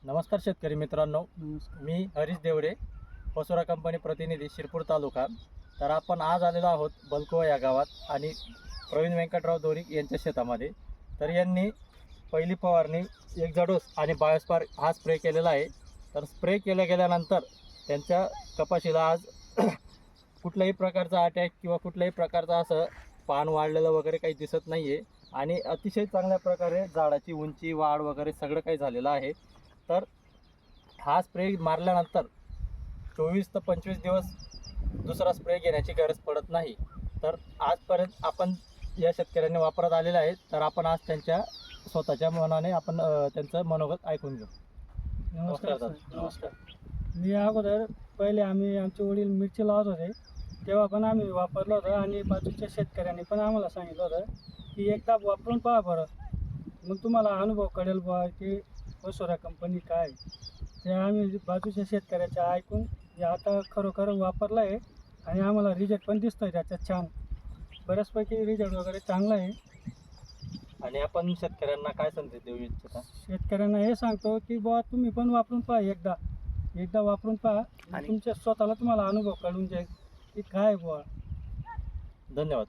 नमस्कार शेतकरी मित्रांनो, मी हरीश देवरे, पसुरा कंपनी प्रतिनिधी, शिरपूर तालुका. तर आपण आज आलेलो आहोत बलकोवा या गावात आणि प्रवीण व्यंकटराव दोरी यांच्या शेतामध्ये. तर यांनी पहिली फवारणी एक डोस आणि बायोस्पार हा स्प्रे केलेला आहे. तर स्प्रे गेल्यानंतर त्यांच्या कपाशीला आज कुठल्याही प्रकारचा अटॅक किंवा कुठल्याही प्रकारचा असं पान वाढलेलं वगैरे काही दिसत नाही आहे आणि अतिशय चांगल्या प्रकारे झाडाची उंची वाढ वगैरे सगळं काही झालेलं आहे. तर हा स्प्रे मारल्यानंतर 24 ते 25 दिवस दुसरा स्प्रे घेण्याची गरज पडत नाही. तर आजपर्यंत आपण या शेतकऱ्यांनी वापरत आलेले आहेत. तर आपण आज त्यांच्या स्वतःच्या मनाने आपण त्यांचं मनोगत ऐकून घेऊ. नमस्कार दादा. सर. नमस्कार. मी अगोदर पहिले आमचे वडील मिरची लावत होते, तेव्हा पण आम्ही वापरलं होतं आणि बाजूच्या शेतकऱ्यांनी पण आम्हाला सांगितलं होतं की एकदा वापरून पहा बरं, मग तुम्हाला अनुभव कळेल बुवा की पसुरा कंपनी काय. ते आम्ही बाजूच्या शेतकऱ्याच्या ऐकून जे आता खरोखर वापरलं आहे आणि आम्हाला रिझल्ट पण दिसतो आहे त्याच्यात छान, बऱ्याचपैकी रिझल्ट वगैरे चांगला आहे. आणि आपण शेतकऱ्यांना काय संदेश देऊ इच्छिता? शेतकऱ्यांना हे सांगतो की बुवा तुम्ही पण वापरून पहा, एकदा वापरून पहा आणि तुमच्या स्वतःला तुम्हाला अनुभव कळून जाईल की काय बुवा. धन्यवाद.